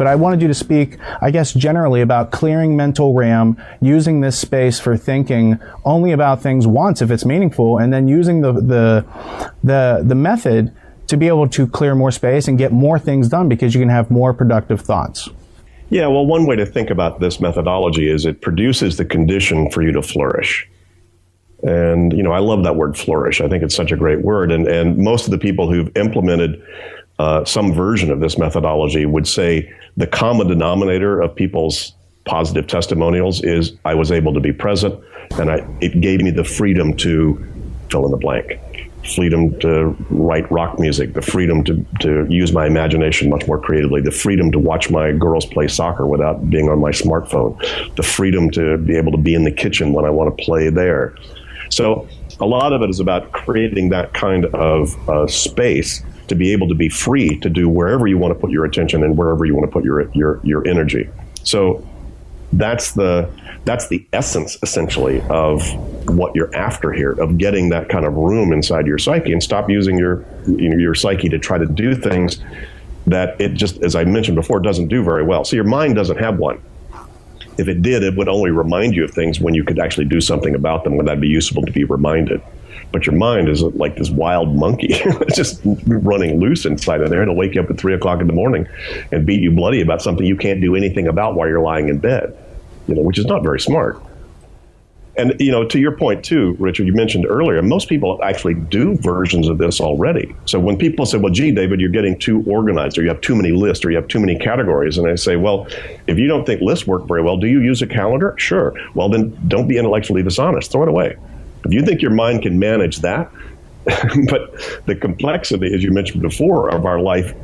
but I wanted you to speak, I guess, generally about clearing mental RAM, using this space for thinking only about things once if it's meaningful, and then using the method to be able to clear more space and get more things done because you can have more productive thoughts. Yeah, well, one way to think about this methodology is it produces the condition for you to flourish. And, I love that word flourish. I think it's such a great word. And most of the people who've implemented some version of this methodology would say the common denominator of people's positive testimonials is I was able to be present, and it gave me the freedom to fill in the blank. Freedom to write rock music, the freedom to use my imagination much more creatively, the freedom to watch my girls play soccer without being on my smartphone, the freedom to be able to be in the kitchen when I want to play there. So a lot of it is about creating that kind of space to be able to be free to do wherever you want to put your attention and wherever you want to put your energy. So that's the essence, essentially, of what you're after here, of getting that kind of room inside your psyche, and stop using your psyche to try to do things that it just, as I mentioned before, doesn't do very well. So your mind doesn't have one. If it did, it would only remind you of things when you could actually do something about them, when that'd be useful to be reminded. But your mind is like this wild monkey. It's just running loose inside of there. It'll wake you up at 3 o'clock in the morning and beat you bloody about something you can't do anything about while you're lying in bed, which is not very smart. And, to your point too, Richard, you mentioned earlier, most people actually do versions of this already. So when people say, well, gee, David, you're getting too organized, or you have too many lists, or you have too many categories. And I say, well, if you don't think lists work very well, do you use a calendar? Sure. Well, then don't be intellectually dishonest. Throw it away. If you think your mind can manage that, but the complexity, as you mentioned before, of our life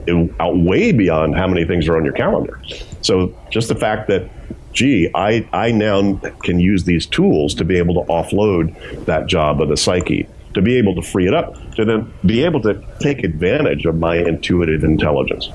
outweigh beyond how many things are on your calendar. So just the fact that, gee, I now can use these tools to be able to offload that job of the psyche, to be able to free it up, to then be able to take advantage of my intuitive intelligence,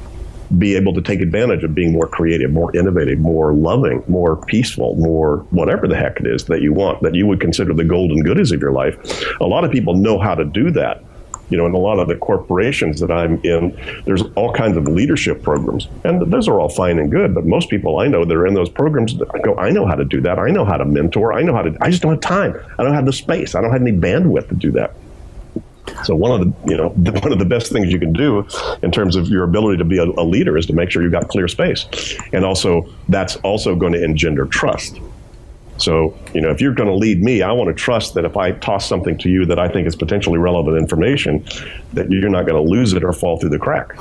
be able to take advantage of being more creative, more innovative, more loving, more peaceful, more whatever the heck it is that you want, that you would consider the golden goodies of your life. A lot of people know how to do that. In a lot of the corporations that I'm in, there's all kinds of leadership programs, and those are all fine and good, but most people I know that are in those programs go, I know how to do that. I know how to mentor. I just don't have time. I don't have the space. I don't have any bandwidth to do that. So one of the best things you can do in terms of your ability to be a leader is to make sure you've got clear space. And also, that's also going to engender trust. So, if you're going to lead me, I want to trust that if I toss something to you that I think is potentially relevant information, that you're not going to lose it or fall through the crack.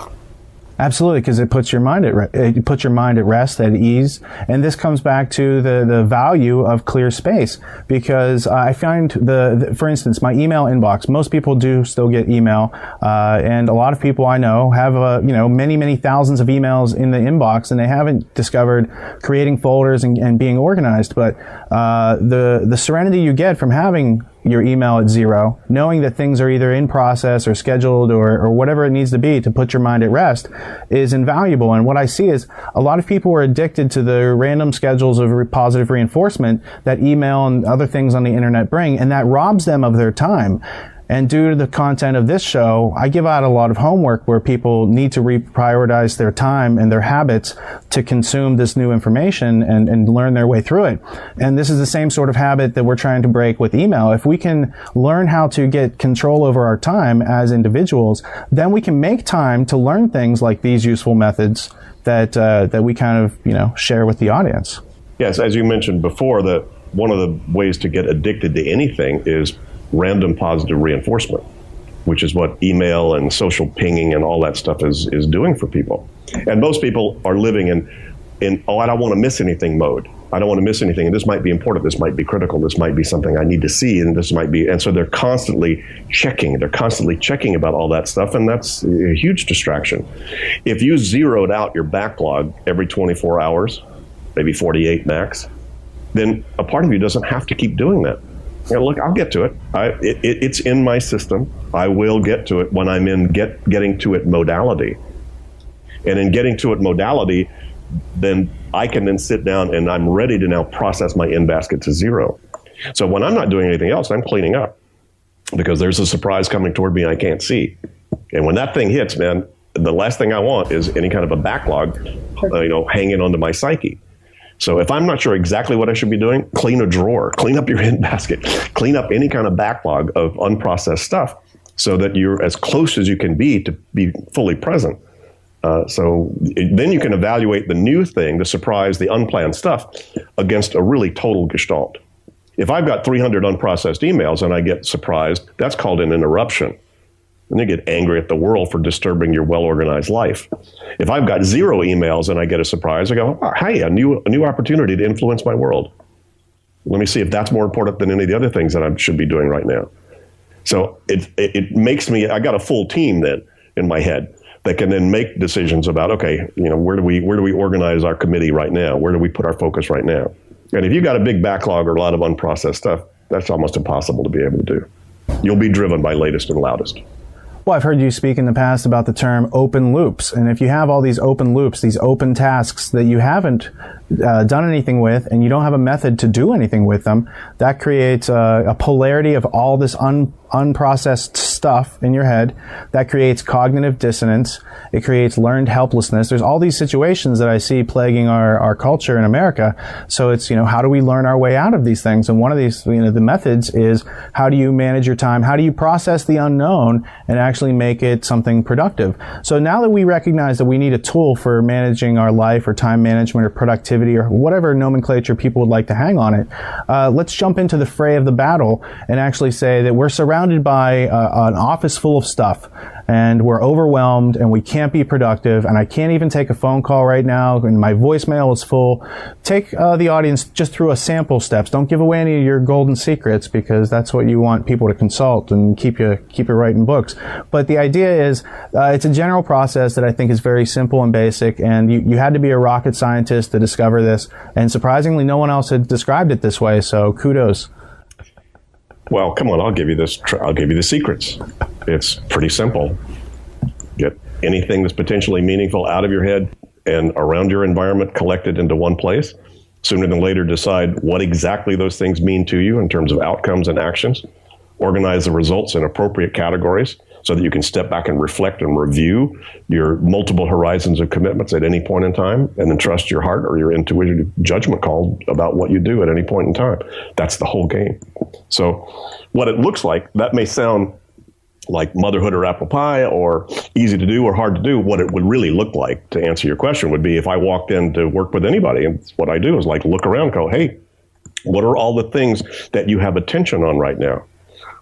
Absolutely, because it puts your mind at rest, at ease, and this comes back to the value of clear space. Because I find for instance, my email inbox. Most people do still get email, and a lot of people I know have many thousands of emails in the inbox, and they haven't discovered creating folders and being organized. But the serenity you get from having your email at zero, knowing that things are either in process or scheduled or whatever it needs to be to put your mind at rest, is invaluable. And what I see is a lot of people are addicted to the random schedules of positive reinforcement that email and other things on the internet bring, and that robs them of their time. And due to the content of this show, I give out a lot of homework where people need to reprioritize their time and their habits to consume this new information and learn their way through it. And this is the same sort of habit that we're trying to break with email. If we can learn how to get control over our time as individuals, then we can make time to learn things like these useful methods that we kind of share with the audience. Yes, as you mentioned before, that one of the ways to get addicted to anything is random positive reinforcement, which is what email and social pinging and all that stuff is doing for people. And most people are living in I don't want to miss anything mode. I don't want to miss anything. And this might be important. This might be critical. This might be something I need to see. And this might be, and so they're constantly checking. They're constantly checking about all that stuff. And that's a huge distraction. If you zeroed out your backlog every 24 hours, maybe 48 max, then a part of you doesn't have to keep doing that. Look, I'll get to it. It's in my system. I will get to it when I'm in getting to it modality. And in getting to it modality, then I can then sit down and I'm ready to now process my in-basket to zero. So when I'm not doing anything else, I'm cleaning up because there's a surprise coming toward me I can't see. And when that thing hits, man, the last thing I want is any kind of a backlog, hanging onto my psyche. So if I'm not sure exactly what I should be doing, clean a drawer, clean up your in basket, clean up any kind of backlog of unprocessed stuff so that you're as close as you can be to be fully present. Then you can evaluate the new thing, the surprise, the unplanned stuff against a really total gestalt. If I've got 300 unprocessed emails and I get surprised, that's called an interruption. And you get angry at the world for disturbing your well-organized life. If I've got 0 emails and I get a surprise, I go, oh, hey, a new opportunity to influence my world. Let me see if that's more important than any of the other things that I should be doing right now. So it makes me, I got a full team then in my head that can then make decisions about, okay, where do we organize our committee right now? Where do we put our focus right now? And if you've got a big backlog or a lot of unprocessed stuff, that's almost impossible to be able to do. You'll be driven by latest and loudest. Well, I've heard you speak in the past about the term open loops. And if you have all these open loops, these open tasks that you haven't done anything with, and you don't have a method to do anything with them, that creates a polarity of all this unprocessed stuff in your head. That creates cognitive dissonance. It creates learned helplessness. There's all these situations that I see plaguing our culture in America. So it's, how do we learn our way out of these things? And one of these, the methods is, how do you manage your time? How do you process the unknown and actually make it something productive? So now that we recognize that we need a tool for managing our life, or time management, or productivity, or whatever nomenclature people would like to hang on it, let's jump into the fray of the battle and actually say that we're surrounded by an office full of stuff, and we're overwhelmed, and we can't be productive, and I can't even take a phone call right now, and my voicemail is full. Take the audience just through a sample steps. Don't give away any of your golden secrets, because that's what you want people to consult and keep you writing books. But the idea is, it's a general process that I think is very simple and basic, and you had to be a rocket scientist to discover this, and surprisingly, no one else had described it this way, so kudos. Well, come on, I'll give you this. I'll give you the secrets. It's pretty simple. Get anything that's potentially meaningful out of your head and around your environment collected into one place. Sooner than later, decide what exactly those things mean to you in terms of outcomes and actions. Organize the results in appropriate categories so that you can step back and reflect and review your multiple horizons of commitments at any point in time, and then trust your heart or your intuitive judgment call about what you do at any point in time. That's the whole game. So what it looks like, that may sound like motherhood or apple pie, or easy to do or hard to do. What it would really look like, to answer your question, would be if I walked in to work with anybody, and what I do is look around and go, hey, what are all the things that you have attention on right now?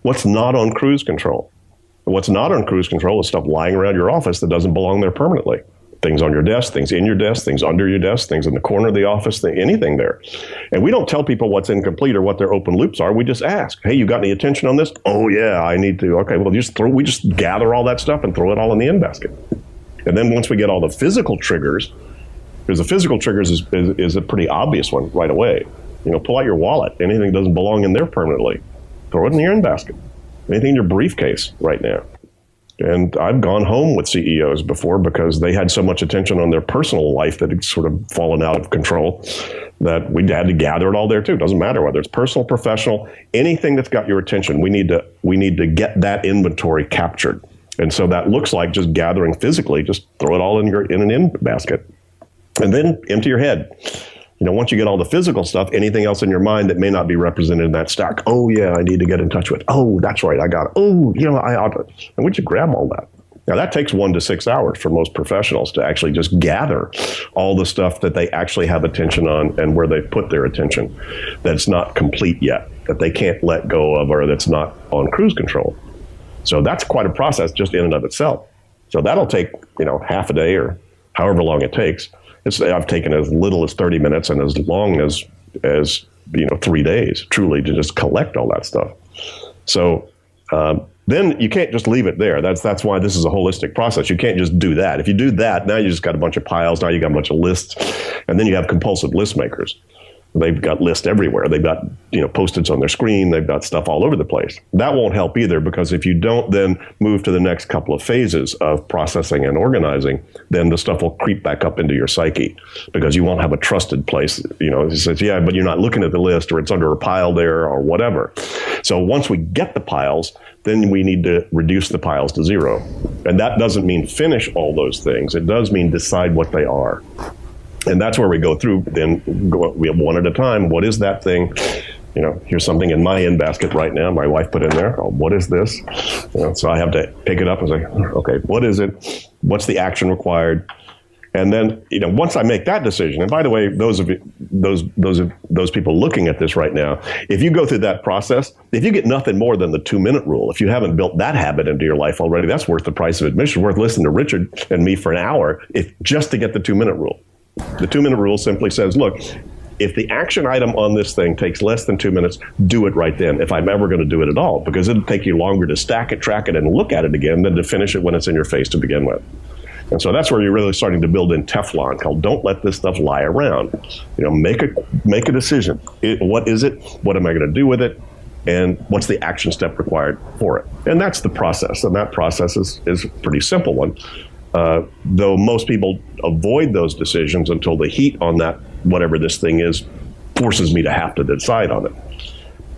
What's not on cruise control? What's not on cruise control is stuff lying around your office that doesn't belong there permanently. Things on your desk, things in your desk, things under your desk, things in the corner of the office, anything there. And we don't tell people what's incomplete or what their open loops are. We just ask, hey, you got any attention on this? Oh, yeah, I need to. Okay, well, we just gather all that stuff and throw it all in the in basket. And then once we get all the physical triggers, because the physical triggers is a pretty obvious one right away. Pull out your wallet. Anything that doesn't belong in there permanently, throw it in your in basket. Anything in your briefcase right now. And I've gone home with CEOs before because they had so much attention on their personal life that it's sort of fallen out of control that we had to gather it all there too. It doesn't matter whether it's personal, professional, anything that's got your attention. We need to get that inventory captured. And so that looks like just gathering physically, just throw it all in an in basket. And then empty your head. Once you get all the physical stuff, anything else in your mind that may not be represented in that stack, oh, yeah, I need to get in touch with. Oh, that's right, I got it. Oh, I ought to. And once you grab all that. Now, that takes 1 to 6 hours for most professionals to actually just gather all the stuff that they actually have attention on and where they put their attention that's not complete yet, that they can't let go of, or that's not on cruise control. So that's quite a process just in and of itself. So that'll take, half a day or however long it takes. I've taken as little as 30 minutes and as long as 3 days, truly, to just collect all that stuff. So then you can't just leave it there. That's why this is a holistic process. You can't just do that. If you do that, now you just got a bunch of piles. Now you got a bunch of lists, and then you have compulsive list makers. They've got lists everywhere. They've got, Post-its on their screen. They've got stuff all over the place. That won't help either, because if you don't then move to the next couple of phases of processing and organizing, then the stuff will creep back up into your psyche, because you won't have a trusted place. It says, yeah, but you're not looking at the list, or it's under a pile there, or whatever. So once we get the piles, then we need to reduce the piles to zero. And that doesn't mean finish all those things. It does mean decide what they are. And that's where we go through, we have one at a time. What is that thing? Here's something in my in basket right now. My wife put in there. Oh, what is this? So I have to pick it up and say, okay, what is it? What's the action required? And then, once I make that decision, and by the way, those people looking at this right now, if you go through that process, if you get nothing more than the 2-minute rule, if you haven't built that habit into your life already, that's worth the price of admission, worth listening to Richard and me for an hour, just to get the 2-minute rule. The 2-minute rule simply says, look, if the action item on this thing takes less than 2 minutes, do it right then, if I'm ever going to do it at all, because it'll take you longer to stack it, track it, and look at it again than to finish it when it's in your face to begin with. And so that's where you're really starting to build in Teflon, called don't let this stuff lie around. Make a decision. What is it? What am I going to do with it? And what's the action step required for it? And that's the process. And that process is a pretty simple one. Though most people avoid those decisions until the heat on that, whatever this thing is, forces me to have to decide on it.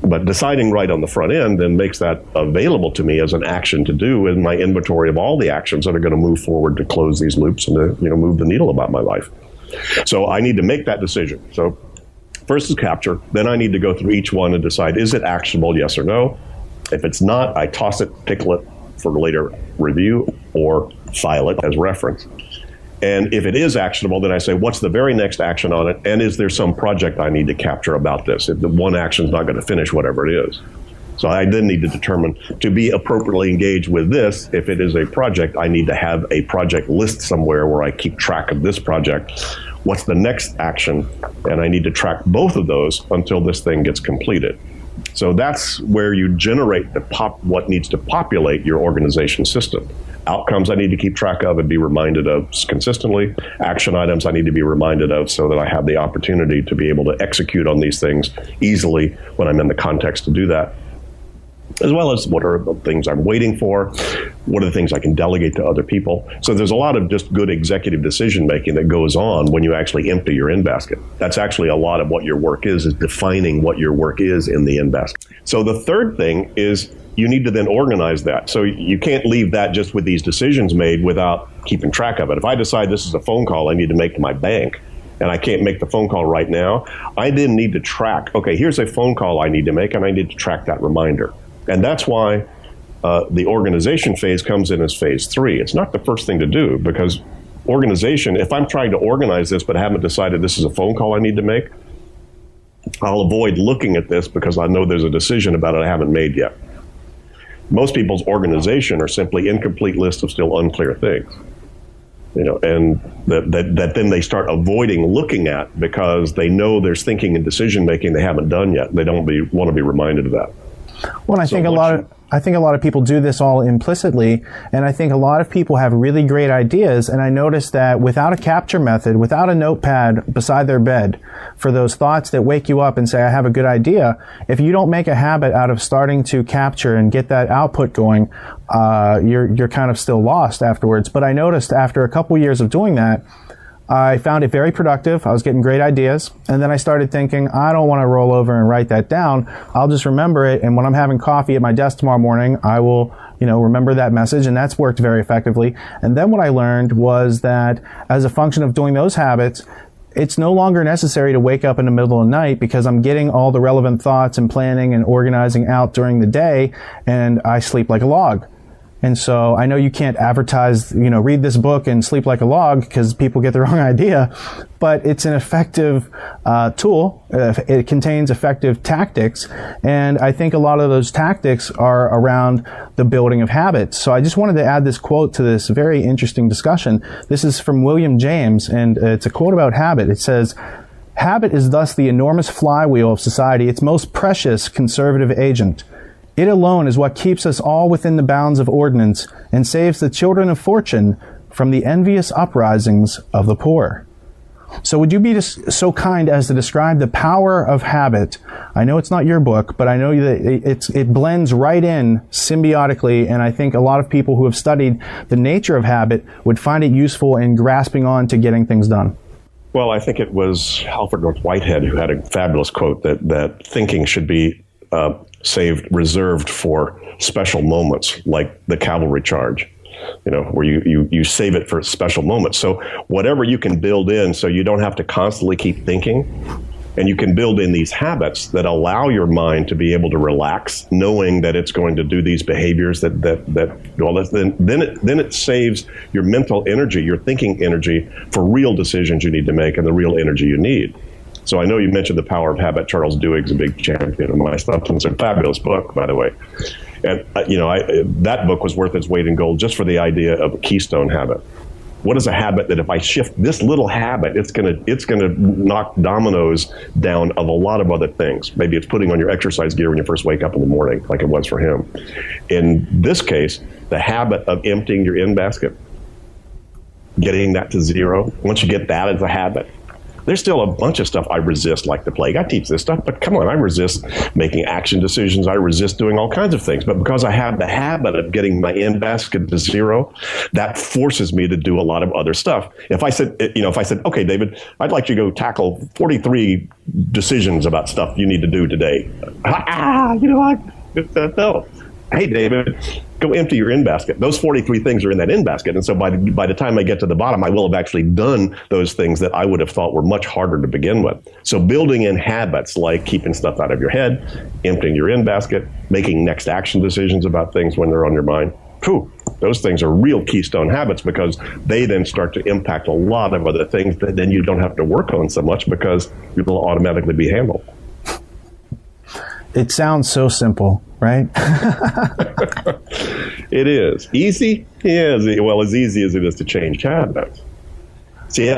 But deciding right on the front end then makes that available to me as an action to do in my inventory of all the actions that are going to move forward to close these loops and to move the needle about my life. So I need to make that decision. So first is capture. Then I need to go through each one and decide, is it actionable, yes or no? If it's not, I toss it, pickle it for later review, or file it as reference. And if it is actionable, then I say, what's the very next action on it? And is there some project I need to capture about this? If the one action is not going to finish whatever it is. So I then need to determine, to be appropriately engaged with this, if it is a project, I need to have a project list somewhere where I keep track of this project. What's the next action? And I need to track both of those until this thing gets completed. So that's where you generate what needs to populate your organization system. Outcomes I need to keep track of and be reminded of consistently. Action items I need to be reminded of so that I have the opportunity to be able to execute on these things easily when I'm in the context to do that. As well as what are the things I'm waiting for, what are the things I can delegate to other people. So there's a lot of just good executive decision making that goes on when you actually empty your in basket. That's actually a lot of what your work is defining what your work is in the in basket. So the third thing is you need to then organize that. So you can't leave that just with these decisions made without keeping track of it. If I decide this is a phone call I need to make to my bank, and I can't make the phone call right now, I then need to track, okay, here's a phone call I need to make, and I need to track that reminder. And that's why the organization phase comes in as phase 3. It's not the first thing to do, because organization, if I'm trying to organize this but haven't decided this is a phone call I need to make, I'll avoid looking at this because I know there's a decision about it I haven't made yet. Most people's organization are simply incomplete lists of still unclear things. And that then they start avoiding looking at because they know there's thinking and decision making they haven't done yet. They don't want to be reminded of that. Well, I think a lot of people do this all implicitly, and I think a lot of people have really great ideas, and I noticed that without a capture method, without a notepad beside their bed for those thoughts that wake you up and say, I have a good idea, if you don't make a habit out of starting to capture and get that output going, you're kind of still lost afterwards. But I noticed after a couple years of doing that, I found it very productive. I was getting great ideas. And then I started thinking, I don't want to roll over and write that down. I'll just remember it. And when I'm having coffee at my desk tomorrow morning, I will, remember that message. And that's worked very effectively. And then what I learned was that as a function of doing those habits, it's no longer necessary to wake up in the middle of the night because I'm getting all the relevant thoughts and planning and organizing out during the day, and I sleep like a log. And so I know you can't advertise, read this book and sleep like a log because people get the wrong idea, but it's an effective tool. It contains effective tactics. And I think a lot of those tactics are around the building of habits. So I just wanted to add this quote to this very interesting discussion. This is from William James, and it's a quote about habit. It says, "Habit is thus the enormous flywheel of society, its most precious conservative agent. It alone is what keeps us all within the bounds of ordinance and saves the children of fortune from the envious uprisings of the poor." So would you be just so kind as to describe the power of habit? I know it's not your book, but I know that it blends right in symbiotically, and I think a lot of people who have studied the nature of habit would find it useful in grasping on to getting things done. Well, I think it was Alfred North Whitehead who had a fabulous quote that thinking should be reserved for special moments like the cavalry charge, where you save it for special moments. So whatever you can build in so you don't have to constantly keep thinking, and you can build in these habits that allow your mind to be able to relax, knowing that it's going to do these behaviors then it saves your mental energy, your thinking energy for real decisions you need to make and the real energy you need. So I know you mentioned The Power of Habit. Charles Duhigg's a big champion of my stuff, and it's a fabulous book, by the way. And that book was worth its weight in gold just for the idea of a keystone habit. What is a habit that if I shift this little habit, it's gonna knock dominoes down of a lot of other things. Maybe it's putting on your exercise gear when you first wake up in the morning, like it was for him. In this case, the habit of emptying your in basket, getting that to zero. Once you get that as a habit, there's still a bunch of stuff I resist like the plague. I teach this stuff, but come on, I resist making action decisions. I resist doing all kinds of things. But because I have the habit of getting my in basket to zero, that forces me to do a lot of other stuff. If I said, okay, David, I'd like you to go tackle 43 decisions about stuff you need to do today. No. Hey, David, go empty your in basket. Those 43 things are in that in basket. And so by the time I get to the bottom, I will have actually done those things that I would have thought were much harder to begin with. So building in habits like keeping stuff out of your head, emptying your in basket, making next action decisions about things when they're on your mind. Those things are real keystone habits because they then start to impact a lot of other things that then you don't have to work on so much because it will automatically be handled. It sounds so simple, right? It is. Easy? Yeah, well, as easy as it is to change habits. See,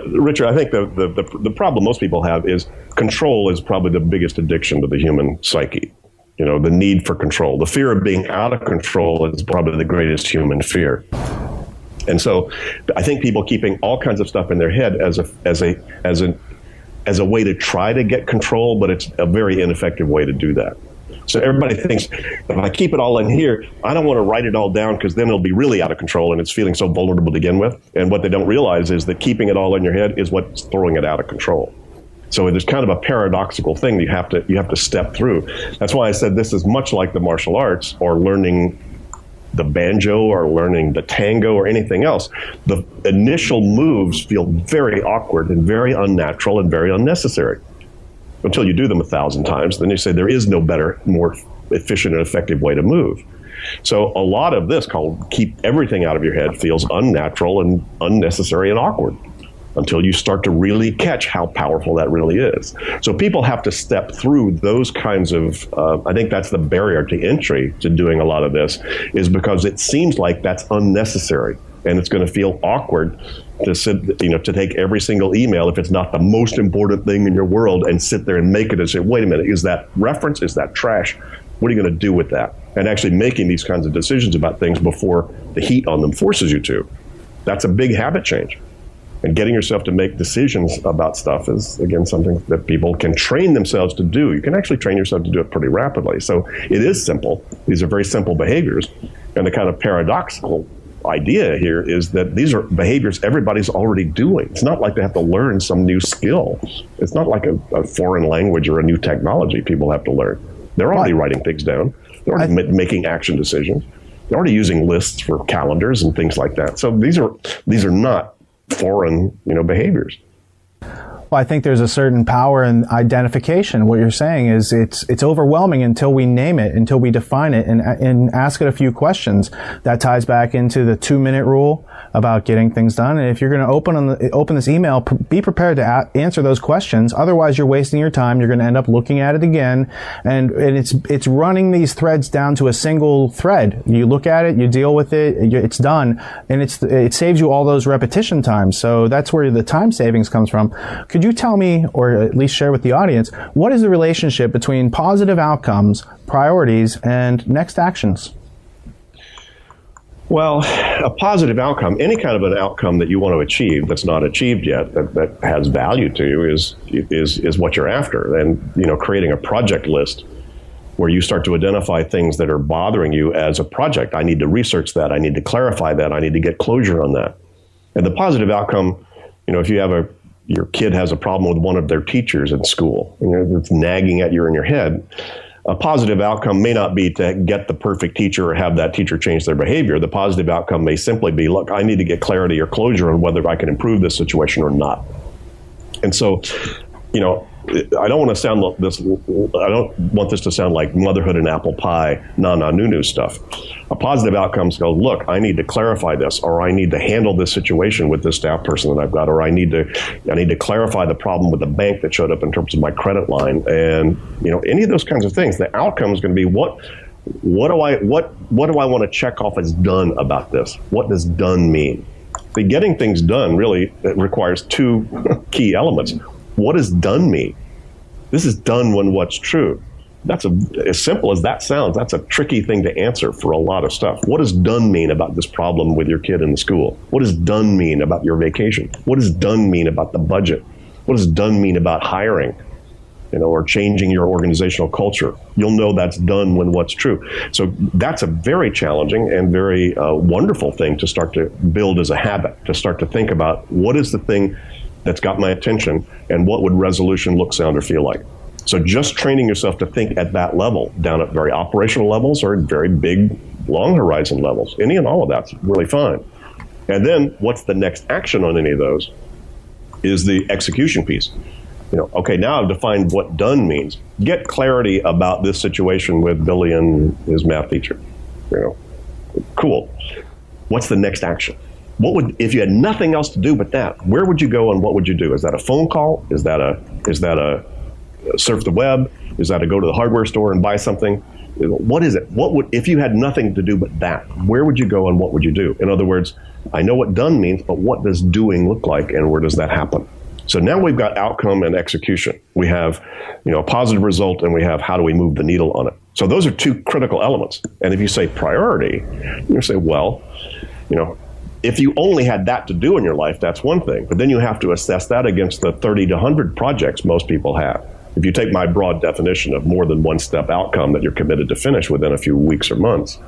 Richard, I think the problem most people have is control is probably the biggest addiction to the human psyche. The need for control. The fear of being out of control is probably the greatest human fear. And so I think people keeping all kinds of stuff in their head as a way to try to get control, but it's a very ineffective way to do that. So everybody thinks, if I keep it all in here, I don't want to write it all down because then it'll be really out of control and it's feeling so vulnerable to begin with. And what they don't realize is that keeping it all in your head is what's throwing it out of control. So there's kind of a paradoxical thing that you have to step through. That's why I said this is much like the martial arts or learning the banjo or learning the tango or anything else. The initial moves feel very awkward and very unnatural and very unnecessary until you do them 1,000 times. Then you say there is no better, more efficient and effective way to move. So a lot of this called keep everything out of your head feels unnatural and unnecessary and awkward until you start to really catch how powerful that really is. So people have to step through those kinds of, I think that's the barrier to entry to doing a lot of this, is because it seems like that's unnecessary. And it's going to feel awkward to sit, to take every single email if it's not the most important thing in your world and sit there and make it and say, wait a minute, is that reference? Is that trash? What are you going to do with that? And actually making these kinds of decisions about things before the heat on them forces you to. That's a big habit change. And getting yourself to make decisions about stuff is, again, something that people can train themselves to do. You can actually train yourself to do it pretty rapidly. So it is simple. These are very simple behaviors. And the kind of paradoxical idea here is that these are behaviors everybody's already doing. It's not like they have to learn some new skill. It's not like a foreign language or a new technology people have to learn. They're already writing things down. They're already making action decisions. They're already using lists for calendars and things like that. So these are not foreign, behaviors. Well, I think there's a certain power in identification. What you're saying is it's overwhelming until we name it, until we define it, and ask it a few questions. That ties back into the 2-minute rule about getting things done. And if you're going to open this email, be prepared to answer those questions. Otherwise, you're wasting your time. You're going to end up looking at it again, and it's running these threads down to a single thread. You look at it, you deal with it, it's done, and it saves you all those repetition times. So that's where the time savings comes from. Could you tell me, or at least share with the audience, what is the relationship between positive outcomes, priorities, and next actions? Well, a positive outcome, any kind of an outcome that you want to achieve that's not achieved yet, that has value to you, is what you're after. And, you know, creating a project list where you start to identify things that are bothering you as a project. I need to research that. I need to clarify that. I need to get closure on that. And the positive outcome, you know, if you have your kid has a problem with one of their teachers in school, you know, it's nagging at you in your head, a positive outcome may not be to get the perfect teacher or have that teacher change their behavior. The positive outcome may simply be, look, I need to get clarity or closure on whether I can improve this situation or not. And so, you know, I don't want this to sound like motherhood and apple pie, na-na-nu-nu stuff. A positive outcomes go, look, I need to clarify this, or I need to handle this situation with this staff person that I've got, or I need to clarify the problem with the bank that showed up in terms of my credit line. And, you know, any of those kinds of things, the outcome is going to be what do I want to check off as done about this? What does done mean? See, getting things done really requires two key elements. What does done mean? This is done when what's true. That's as simple as that sounds. That's a tricky thing to answer for a lot of stuff. What does done mean about this problem with your kid in the school? What does done mean about your vacation? What does done mean about the budget? What does done mean about hiring? You know, or changing your organizational culture. You'll know that's done when what's true. So that's a very challenging and very wonderful thing to start to build as a habit, to start to think about what is the thing that's got my attention and what would resolution look, sound, or feel like. So just training yourself to think at that level, down at very operational levels or very big, long horizon levels, any and all of that's really fine. And then what's the next action on any of those is the execution piece. You know, okay, now I've defined what done means. Get clarity about this situation with Billy and his math teacher. You know, cool. What's the next action? What would, if you had nothing else to do but that, where would you go and what would you do? Is that a phone call? Is that a surf the web? Is that a go to the hardware store and buy something? What is it? What would, if you had nothing to do but that, where would you go and what would you do? In other words, I know what done means, but what does doing look like and where does that happen? So now we've got outcome and execution. We have, you know, a positive result and we have how do we move the needle on it. So those are two critical elements. And if you say priority, you say, well, you know, if you only had that to do in your life, that's one thing. But then you have to assess that against the 30 to 100 projects most people have. If you take my broad definition of more than one step outcome that you're committed to finish within a few weeks or months,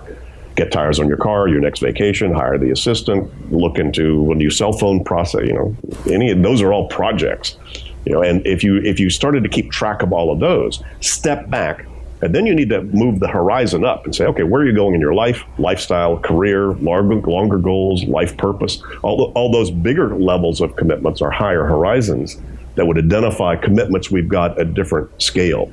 get tires on your car, your next vacation, hire the assistant, look into a new cell phone process, you know, any of those are all projects. You know, and if you started to keep track of all of those, step back, and then you need to move the horizon up and say, okay, where are you going in your life, lifestyle, career, longer goals, life purpose? All those bigger levels of commitments are higher horizons that would identify commitments we've got at different scale.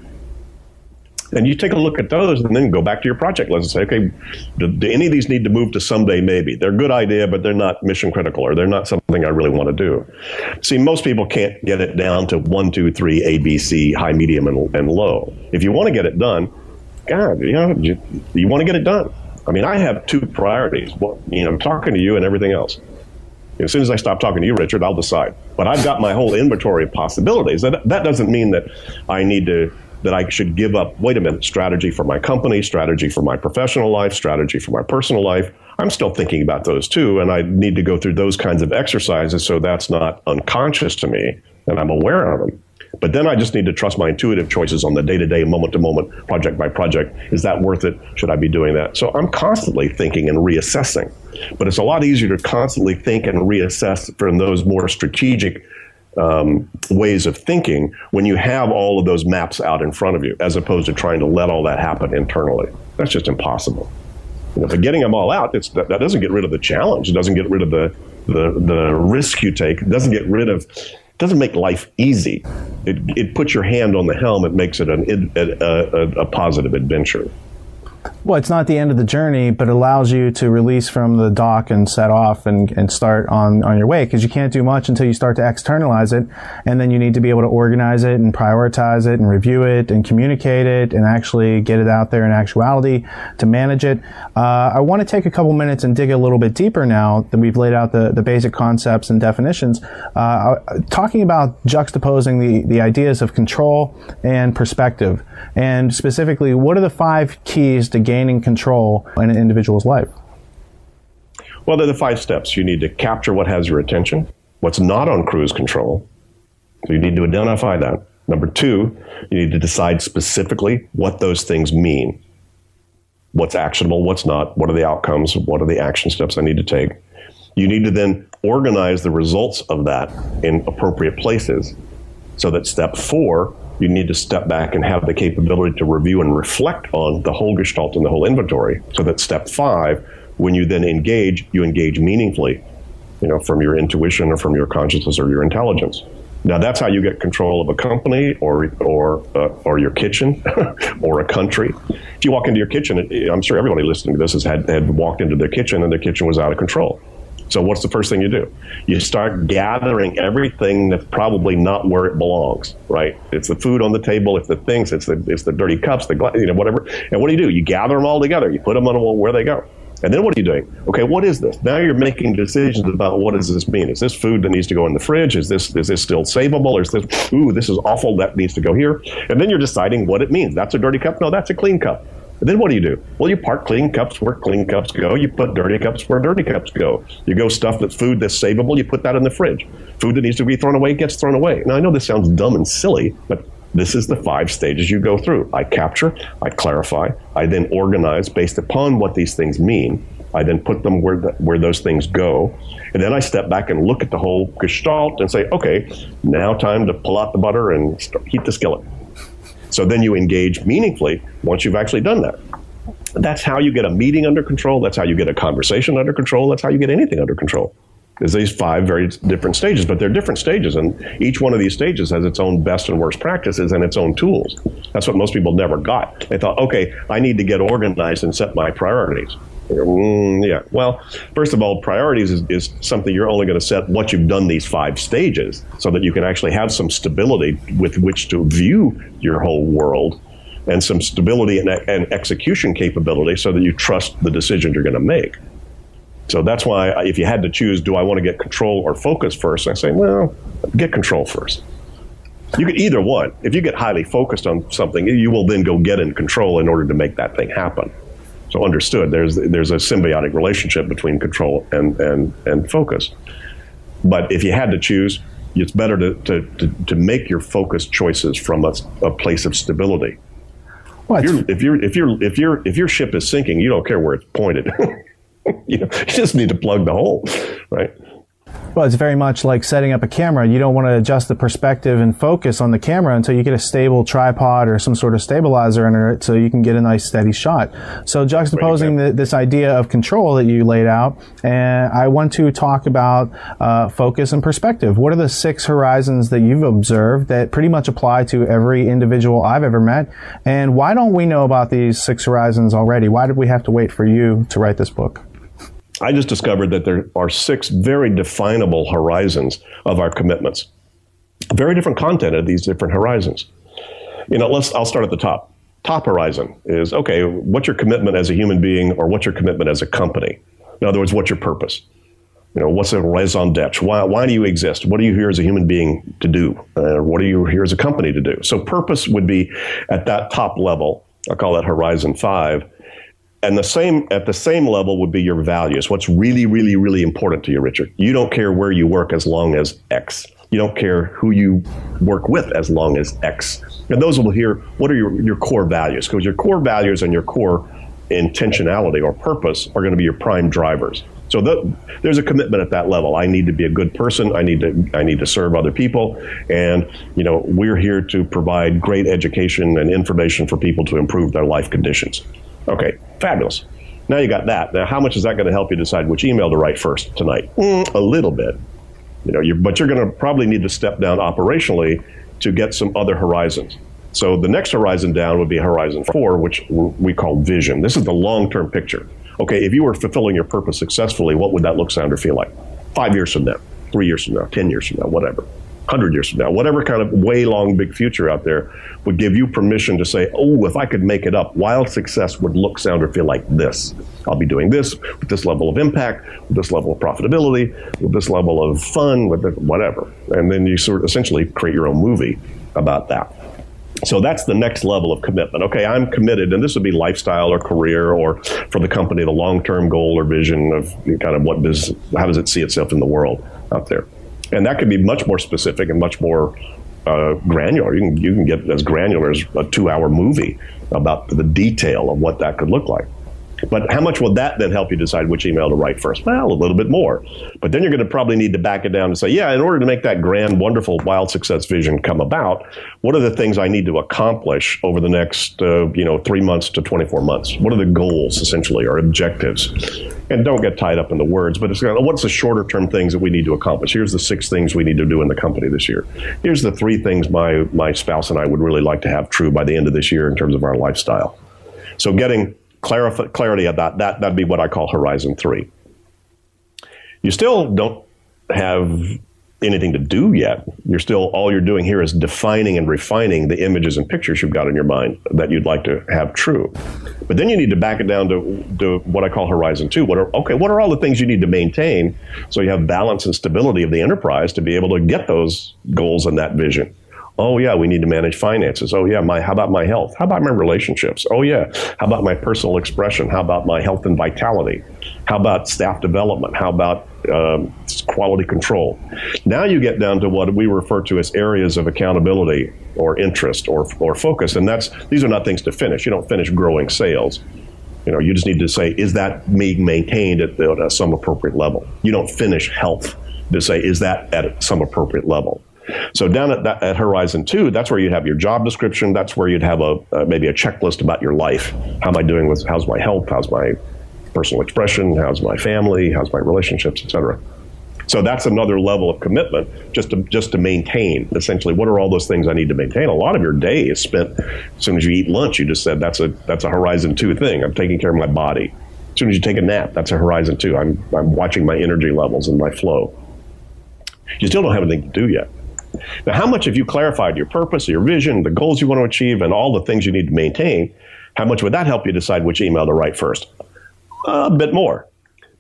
And you take a look at those and then go back to your project list and say, okay, do any of these need to move to someday maybe? They're a good idea, but they're not mission critical, or they're not something I really want to do. See, most people can't get it down to 1, 2, 3, A, B, C, high, medium, and low. If you want to get it done, God, you know, you want to get it done. I mean, I have two priorities. Well, you know, talking to you and everything else. As soon as I stop talking to you, Richard, I'll decide. But I've got my whole inventory of possibilities. That doesn't mean that I should give up, wait a minute, strategy for my company, strategy for my professional life, strategy for my personal life. I'm still thinking about those too, and I need to go through those kinds of exercises so that's not unconscious to me and I'm aware of them. But then I just need to trust my intuitive choices on the day-to-day, moment-to-moment, project by project. Is that worth it? Should I be doing that? So I'm constantly thinking and reassessing. But it's a lot easier to constantly think and reassess from those more strategic ways of thinking when you have all of those maps out in front of you, as opposed to trying to let all that happen internally. That's just impossible. You know, but getting them all out, that doesn't get rid of the challenge. It doesn't get rid of the risk you take. It doesn't make life easy. It puts your hand on the helm. It makes it a positive adventure. Well, it's not the end of the journey, but it allows you to release from the dock and set off and start on your way, because you can't do much until you start to externalize it, and then you need to be able to organize it and prioritize it and review it and communicate it and actually get it out there in actuality to manage it. I want to take a couple minutes and dig a little bit deeper now that we've laid out the basic concepts and definitions, talking about juxtaposing the ideas of control and perspective, and specifically, what are the 5 keys to gaining control in an individual's life? Well, they're the 5 steps. You need to capture what has your attention, what's not on cruise control. So you need to identify that. Number 2, you need to decide specifically what those things mean. What's actionable, what's not, what are the outcomes, what are the action steps I need to take. You need to then organize the results of that in appropriate places so that step 4, you need to step back and have the capability to review and reflect on the whole gestalt and the whole inventory so that step 5, when you then engage, you engage meaningfully, from your intuition or from your consciousness or your intelligence. Now, that's how you get control of a company or your kitchen or a country. If you walk into your kitchen, I'm sure everybody listening to this has had walked into their kitchen and their kitchen was out of control. So what's the first thing you do? You start gathering everything that's probably not where it belongs, right? It's the food on the table, it's the things, it's the dirty cups, the whatever. And what do? You gather them all together. You put them on a wall where they go. And then what are you doing? Okay, what is this? Now you're making decisions about what does this mean? Is this food that needs to go in the fridge? Is this still savable? Or is this, this is awful, that needs to go here? And then you're deciding what it means. That's a dirty cup? No, that's a clean cup. And then what do? Well, you park clean cups where clean cups go. You put dirty cups where dirty cups go. You go stuff that's food that's savable, you put that in the fridge. Food that needs to be thrown away gets thrown away. Now, I know this sounds dumb and silly, but this is the 5 stages you go through. I capture, I clarify, I then organize based upon what these things mean. I then put them where those things go. And then I step back and look at the whole gestalt and say, okay, now time to pull out the butter and heat the skillet. So then you engage meaningfully once you've actually done that. That's how you get a meeting under control. That's how you get a conversation under control. That's how you get anything under control. There's these 5 very different stages, but they're different stages, and each one of these stages has its own best and worst practices and its own tools. That's what most people never got. They thought, okay, I need to get organized and set my priorities. Yeah, well, first of all, priorities is something you're only going to set once you've done these 5 stages so that you can actually have some stability with which to view your whole world and some stability and execution capability so that you trust the decision you're going to make. So that's why if you had to choose, do I want to get control or focus first? I say, well, get control first. You could either one. If you get highly focused on something, you will then go get in control in order to make that thing happen. So understood, there's a symbiotic relationship between control and focus. But if you had to choose, it's better to make your focus choices from a place of stability. Well, if your ship is sinking, you don't care where it's pointed. You just need to plug the hole, right? Well, it's very much like setting up a camera. You don't want to adjust the perspective and focus on the camera until you get a stable tripod or some sort of stabilizer under it so you can get a nice steady shot. So juxtaposing this idea of control that you laid out, and I want to talk about focus and perspective. What are the 6 horizons that you've observed that pretty much apply to every individual I've ever met? And why don't we know about these 6 horizons already? Why did we have to wait for you to write this book? I just discovered that there are 6 very definable horizons of our commitments. Very different content of these different horizons. I'll start at the top. Top horizon is, okay, what's your commitment as a human being or what's your commitment as a company? In other words, what's your purpose? What's the raison d'etre? Why do you exist? What are you here as a human being to do? What are you here as a company to do? So purpose would be at that top level. I'll call that horizon 5. And at the same level would be your values. What's really, really, really important to you, Richard? You don't care where you work as long as X. You don't care who you work with as long as X. And those will hear, what are your core values? Because your core values and your core intentionality or purpose are going to be your prime drivers. So there's a commitment at that level. I need to be a good person. I need to serve other people. And, we're here to provide great education and information for people to improve their life conditions. Okay, fabulous. Now you got that. Now, how much is that going to help you decide which email to write first tonight? A little bit. But you're going to probably need to step down operationally to get some other horizons. So the next horizon down would be horizon 4, which we call vision. This is the long-term picture. Okay, if you were fulfilling your purpose successfully, what would that look, sound, or feel like? 5 years from now, 3 years from now, 10 years from now, whatever. 100 years from now, whatever kind of way long big future out there would give you permission to say, oh, if I could make it up, wild success would look, sound, or feel like this. I'll be doing this with this level of impact, with this level of profitability, with this level of fun, with whatever. And then you sort of essentially create your own movie about that. So that's the next level of commitment. Okay, I'm committed, and this would be lifestyle or career, or for the company, the long-term goal or vision of kind of what business, how does it see itself in the world out there? And that could be much more specific and much more granular. You can get as granular as a 2-hour movie about the detail of what that could look like. But how much will that then help you decide which email to write first? Well, a little bit more. But then you're going to probably need to back it down and say, yeah, in order to make that grand, wonderful, wild success vision come about, what are the things I need to accomplish over the next 3 months to 24 months? What are the goals, essentially, or objectives? And don't get tied up in the words, but it's what's the shorter term things that we need to accomplish? Here's the 6 things we need to do in the company this year. Here's the 3 things my spouse and I would really like to have true by the end of this year in terms of our lifestyle. So getting clarity about that, that'd be what I call Horizon 3. You still don't have anything to do yet. All you're doing here is defining and refining the images and pictures you've got in your mind that you'd like to have true. But then you need to back it down to what I call Horizon 2. What are all the things you need to maintain so you have balance and stability of the enterprise to be able to get those goals and that vision? Oh, yeah, we need to manage finances. Oh, yeah, how about my health? How about my relationships? Oh, yeah, how about my personal expression? How about my health and vitality? How about staff development? How about quality control? Now you get down to what we refer to as areas of accountability or interest or focus, and these are not things to finish. You don't finish growing sales. You just need to say, is that being maintained at some appropriate level? You don't finish health to say, is that at some appropriate level? So down at Horizon 2, that's where you'd have your job description. That's where you'd have maybe a checklist about your life. How am I doing how's my health? How's my personal expression? How's my family? How's my relationships, et cetera? So that's another level of commitment just to maintain. Essentially, what are all those things I need to maintain? A lot of your day is spent, as soon as you eat lunch, you just said, that's a Horizon 2 thing. I'm taking care of my body. As soon as you take a nap, that's a Horizon 2. I'm watching my energy levels and my flow. You still don't have anything to do yet. Now, how much have you clarified your purpose, your vision, the goals you want to achieve, and all the things you need to maintain? How much would that help you decide which email to write first? A bit more.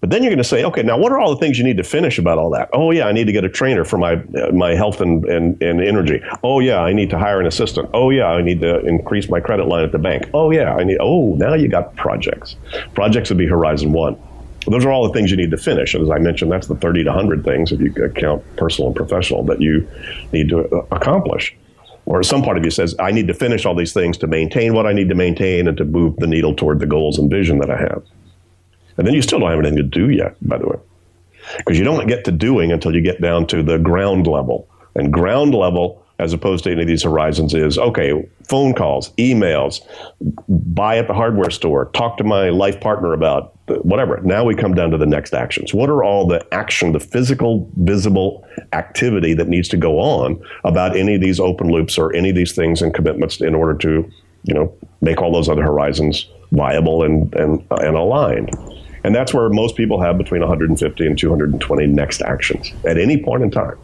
But then you're going to say, okay, now what are all the things you need to finish about all that? Oh, yeah, I need to get a trainer for my health and energy. Oh, yeah, I need to hire an assistant. Oh, yeah, I need to increase my credit line at the bank. Oh, yeah, now you got projects. Projects would be Horizon 1. Those are all the things you need to finish. And as I mentioned, that's the 30 to 100 things, if you count personal and professional, that you need to accomplish. Or some part of you says, I need to finish all these things to maintain what I need to maintain and to move the needle toward the goals and vision that I have. And then you still don't have anything to do yet, by the way, because you don't get to doing until you get down to the ground level. And ground level, as opposed to any of these horizons, is, okay, phone calls, emails, buy at the hardware store, talk to my life partner about whatever. Now we come down to the next actions. What are all the action, the physical, visible activity that needs to go on about any of these open loops or any of these things and commitments in order to, make all those other horizons viable and aligned? And that's where most people have between 150 and 220 next actions at any point in time.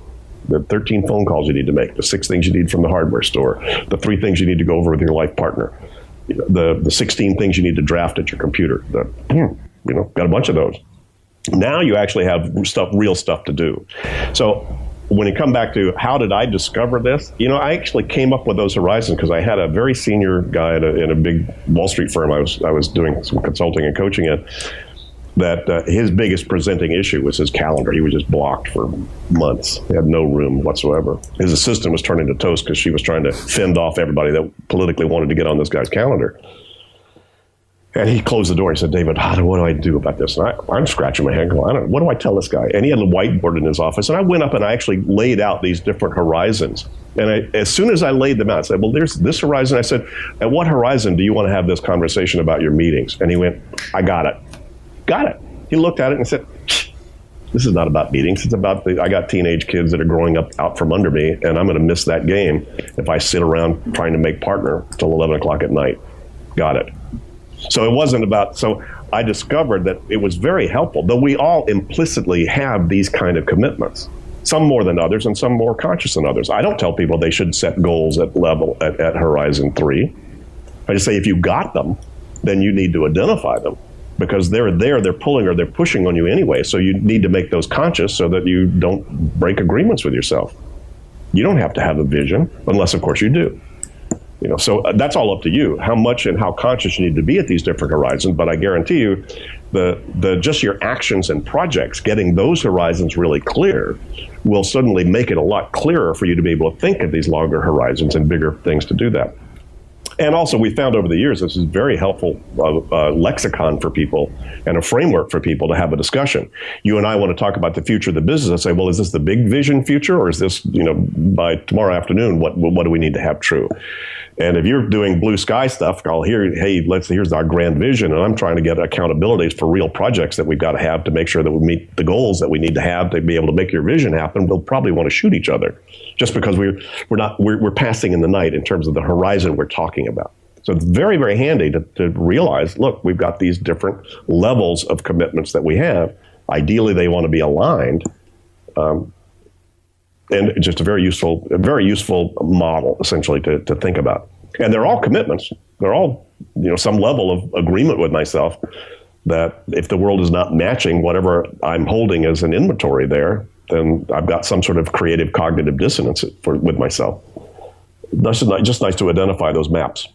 The 13 phone calls you need to make, the 6 things you need from the hardware store, the 3 things you need to go over with your life partner, the 16 things you need to draft at your computer. Got a bunch of those. Now you actually have real stuff to do. So when you come back to how did I discover this, I actually came up with those horizons because I had a very senior guy in a big Wall Street firm I was doing some consulting and coaching at, that his biggest presenting issue was his calendar. He was just blocked for months. He had no room whatsoever. His assistant was turning to toast because she was trying to fend off everybody that politically wanted to get on this guy's calendar. And he closed the door. He said, David, what do I do about this? And I'm scratching my head going, what do I tell this guy? And he had a whiteboard in his office. And I went up and I actually laid out these different horizons. And as soon as I laid them out, I said, well, there's this horizon. I said, at what horizon do you want to have this conversation about your meetings? And he went, I got it. Got it. He looked at it and said, this is not about meetings. It's about I got teenage kids that are growing up out from under me, and I'm going to miss that game if I sit around trying to make partner till 11 o'clock at night. Got it. So it wasn't about, so I discovered that it was very helpful, though we all implicitly have these kind of commitments, some more than others and some more conscious than others. I don't tell people they should set goals at Horizon 3. I just say if you got them, then you need to identify them. Because they're pulling or they're pushing on you anyway. So you need to make those conscious so that you don't break agreements with yourself. You don't have to have a vision, unless, of course, you do. So that's all up to you, how much and how conscious you need to be at these different horizons. But I guarantee you, the just your actions and projects, getting those horizons really clear, will suddenly make it a lot clearer for you to be able to think of these longer horizons and bigger things to do that. And also, we found over the years this is very helpful lexicon for people and a framework for people to have a discussion. You and I want to talk about the future of the business. I say, well, is this the big vision future, or is this, by tomorrow afternoon, what do we need to have true? And if you're doing blue sky stuff, I'll hear, hey, here's our grand vision, and I'm trying to get accountabilities for real projects that we've got to have to make sure that we meet the goals that we need to have to be able to make your vision happen. We'll probably want to shoot each other, just because we're passing in the night in terms of the horizon we're talking about. So it's very, very handy to realize, look, we've got these different levels of commitments that we have. Ideally, they want to be aligned. And just a very useful model, essentially, to think about. And they're all commitments. They're all, some level of agreement with myself that if the world is not matching whatever I'm holding as an inventory there, then I've got some sort of creative cognitive dissonance with myself. That's just nice to identify those maps.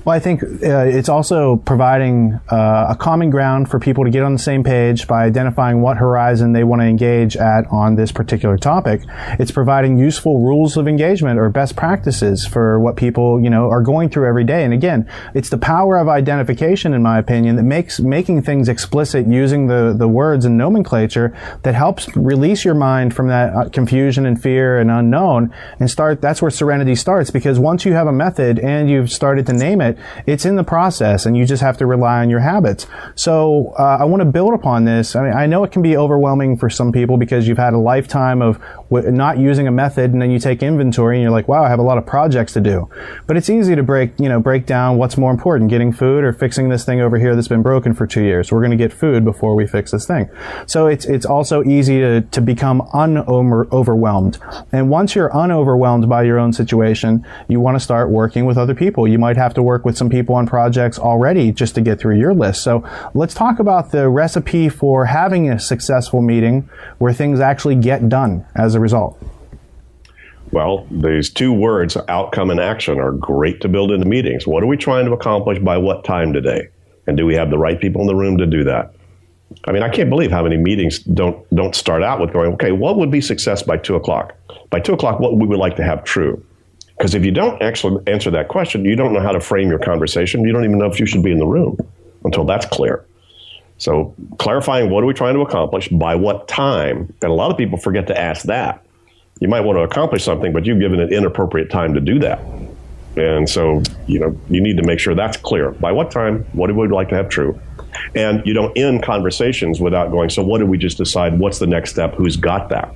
Well, I think it's also providing a common ground for people to get on the same page by identifying what horizon they want to engage at on this particular topic. It's providing useful rules of engagement or best practices for what people, are going through every day. And again, it's the power of identification, in my opinion, that makes making things explicit using the words and nomenclature that helps release your mind from that confusion and fear and unknown and that's where serenity starts, because once you have a method and you've started to name it, it's in the process, and you just have to rely on your habits. So I want to build upon this. I mean, I know it can be overwhelming for some people because you've had a lifetime of not using a method, and then you take inventory and you're like, wow, I have a lot of projects to do. But it's easy to break down what's more important, getting food or fixing this thing over here that's been broken for 2 years. We're going to get food before we fix this thing. So it's also easy to become overwhelmed. And once you're unoverwhelmed by your own situation, you want to start working with other people. You might have to work with some people on projects already just to get through your list. So let's talk about the recipe for having a successful meeting where things actually get done as a result. Well, these two words, outcome and action, are great to build into meetings. What are we trying to accomplish by what time today? And do we have the right people in the room to do that? I mean, I can't believe how many meetings don't start out with going, okay, what would be success by 2 o'clock? By 2 o'clock, what we would like to have true? Because if you don't actually answer that question, you don't know how to frame your conversation. You don't even know if you should be in the room until that's clear. So clarifying what are we trying to accomplish, by what time, and a lot of people forget to ask that. You might want to accomplish something, but you've given an inappropriate time to do that. And so, you need to make sure that's clear. By what time, what do we like to have true? And you don't end conversations without going, so what did we just decide? What's the next step? Who's got that?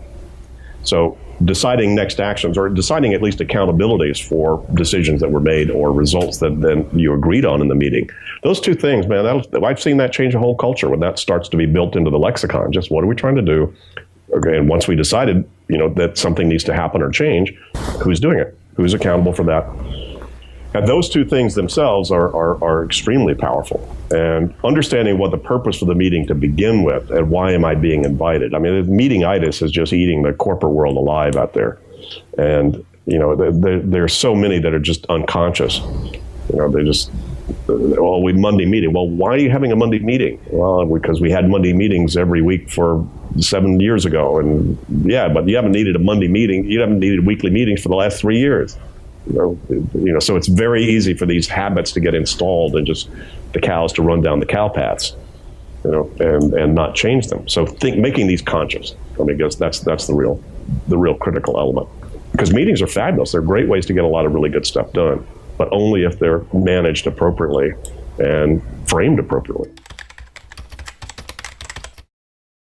So deciding next actions, or deciding at least accountabilities for decisions that were made or results that then you agreed on in the meeting. Those two things, man, I've seen that change a whole culture when that starts to be built into the lexicon. Just what are we trying to do? Okay, and once we decided, that something needs to happen or change, who's doing it? Who's accountable for that? And those two things themselves are extremely powerful. And understanding what the purpose for the meeting to begin with, and why am I being invited? I mean, meeting-itis is just eating the corporate world alive out there. And, there's so many that are just unconscious. They're just, we Monday meeting. Well, why are you having a Monday meeting? Well, because we had Monday meetings every week for 7 years ago. And yeah, but you haven't needed a Monday meeting. You haven't needed weekly meetings for the last 3 years. So it's very easy for these habits to get installed and just the cows to run down the cow paths, and not change them. So making these conscious, because that's the real critical element. Because meetings are fabulous. They're great ways to get a lot of really good stuff done, but only if they're managed appropriately and framed appropriately.